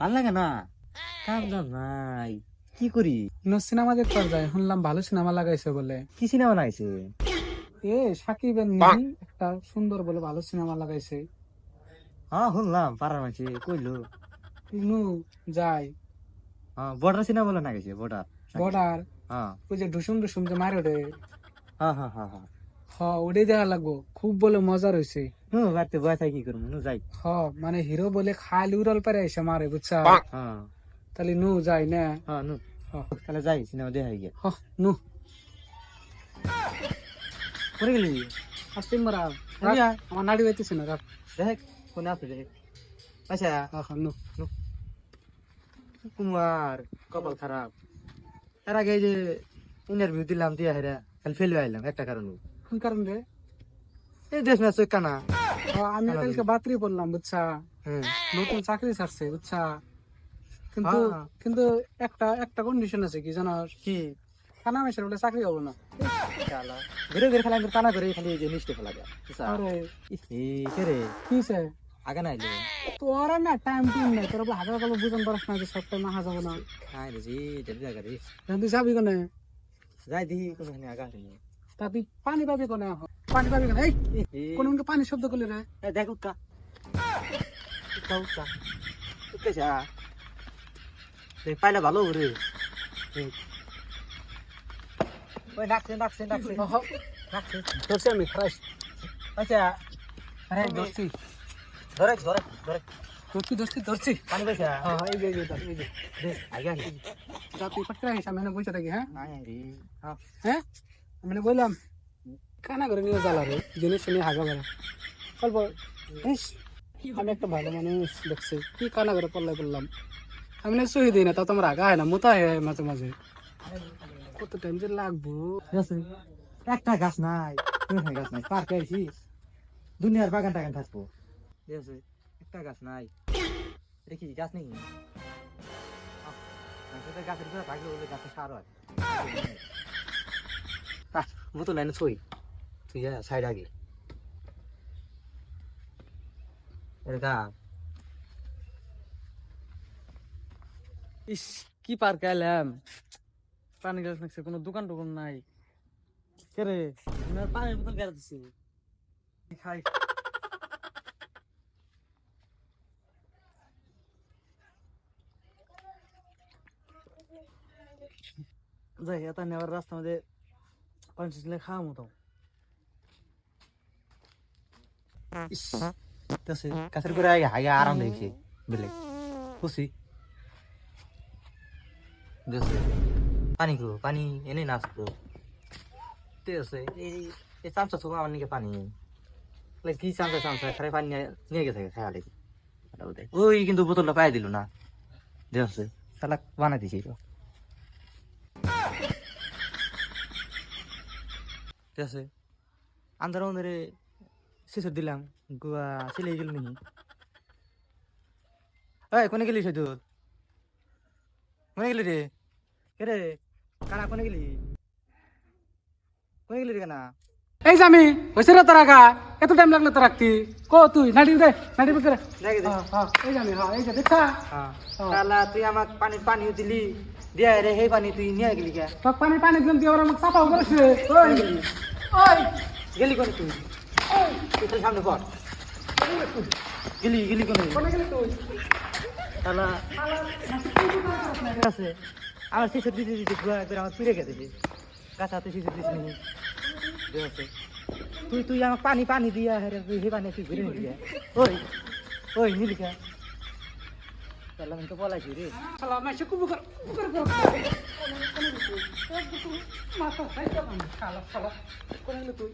ভাল লাগে না, কাম জাম নাই, কি করি? সিনেমা দেখতে যায়, শুনলাম ভালো সিনেমা লাগাইছে বলে। কি সিনেমা বানাইছে? সাকিব নিহি একটা সুন্দর বলে ভালো সিনেমা লাগাইছে। হ্যাঁ শুনলাম, পাড়ার মাঝে কইলো। নু যাই হ্যাঁ বর্ডার সিনেমা বলে না গেছে, বর্ডার। বর্ডার, হ্যাঁ ওই যে ঢুসুম ঢুসুম যে মারে ওঠে, হ্যাঁ হ্যাঁ হ্যাঁ হ্যাঁ। ওটাই দেখা লাগবো, খুব বলে মজা রয়েছে। বাড়িতে বয় থাকি কি করবো, যাই। মানে হিরো বলে খালি উড়াল পারে এসে মারে, বুঝছা? হ্যাঁ তাহলে নু যাই না। হ্যাঁ হ তাহলে যাই সিনেমা দেখা গিয়ে। হ নু করে গেলি? আসতে মারা, আচ্ছা। আমার নাড়ি বাইতেছে না, রাখ। দেখ কোনে আছে দেখ। আচ্ছা নু কুমার কপাল খারাপ। এর আগে এই যে ইন্টারভিউ দিলাম, দিয়া হেরা খালি ফেলে আইলাম একটা কারণে। কোন কারণ রে? এই দেশ না চোখ কানা। আমি কালকে বাতরি পড়লাম, বুঝছা? হ্যাঁ নতুন চাকরি ছাড়ছে, বুঝছা? কিন্তু হ্যাঁ। কিন্তু একটা একটা কন্ডিশন আছে, কি জানো? কি? কানা মেশার বলে চাকরি হবো না। শালা ঘুরে ঘুরে খেলা কানা করে খালি এই যে মিষ্টি ফেলা যায়। আরে কে রে? কিসে আগে না আইলে তোর না টাইম টুম নাই, তোর হাজার কালো বুঝন পারস না যে সব টাইম আহা যাবো না। খাই রে জি দেড় জায়গা রে। তুই যাবি কোনে? যাই দেখি কোনখানে আগা হয়নি। তা তুই পানি পাবি কোনে? পানি পাবি কোনে? কোন পানি শব্দ করলি রে? দেখ উৎকা উৎকা উৎকা উৎকেছে। পাইলে ভালো রে। ওই ডাকছে ডাকছে ডাকছে ডাকছে। ধরছি আমি, খারাইস। আচ্ছা আরে ধরছি ধরে ধরে ধরে ধরছি ধরছি ধরছি। পানি পয়সা এই যে এই যে আগা যা তুই পাট্টা রাখিস, আমি এখানে বসে থাকি। হ্যাঁ আয় রে। হ্যাঁ, আমি বললাম কানা করে নিয়ে জ্বালা রে, জিনিস নিয়ে হাগা বেড়া অল্প। আমি একটা ভালো মানুষ দেখছি, কি কানা করে পড়লাই বললাম। আমি না সহি দিই না, তা তোমার আগা হয় না, মোতা হয় মাঝে মাঝে। কত টাইম যে লাগবো। একটা গাছ নাই, কোনখানে গাছ নাই, পার্কে আইছি দুনিয়ার বাগান টাগান থাকবো। ঠিক আছে, একটা গাছ নাই। এটা কি গাছ নেই? গাছের ভিতরে থাকলে বলে গাছে সার হয়। বোতল লাইনে ছই তুই সাইড আগে ইস, কি পার্কে এলাম, পানি গাছ নাকছে, কোনো দোকান টোকান নাই। কে রে? পানির বোতল গেড়ে দিছি, খাই। যাই এটা নেওয়ার রাস্তা মধ্যে পানি ছিলে খাওয়া মতো। গাছের করে আগে আরাম দেখছি বেলে খুশি পানি গো পানি এনে নাচতো। ঠিক আছে, এই চামচা ছোক আমার নিকে পানি কি চামচা চামচা খারে পানি নিয়ে গেছে খেয়ালে। ওই কিন্তু বোতলটা পাই দিল না, দেখছে তাহলে বানাই দিছি। ঠিক আছে, আন্ধার অন্ধরে শেষে দিলাম, গুয়া ছেলে গেল নাকি? এই কোনে গেলি সেতু? কোনে গেলি রে? কে রে? কানা কোনে গেলি? কোনে গেলি রে কানা? এই যে আমি হয়েছে রে, তোর আগা এত টাইম লাগলো তো রাখতি। তুই নাটি দে, নাটি করে। দেখে দে। এই যে আমি, এই যে দেখছা, শালা তুই আমাক পানি পানি দিলি, দিয়া রে সেই পানি তুই নিয়ে গেলি কে? তোর পানি পানি দিলাম, তুই আবার আমাকে চাপাও করিস রে। ওই ওই গেলি কোনে তুই? তুই খালি সামনে পড়। গেলি গেলি কোনে? কোনে গেলি তুই? শালা ঠিক আছে, আমার শিশু দিতে দিতে ঘুরা একবার আমার ফিরে গেছে গাছ হাতে শিশু দিস নি। ঠিক আছে, তুই তুই আমাকে পানি পানি দিয়া হেরে তুই হে পানি তুই ঘুরে নিলি কে? ওই ওই নিলি কে? তাহলে আমি তো বলাইছি রে। শালা মাসে কুবুকার কুবুকার কর। মাথা খাইতে পানি শালা শালা কোনে গেলি তুই?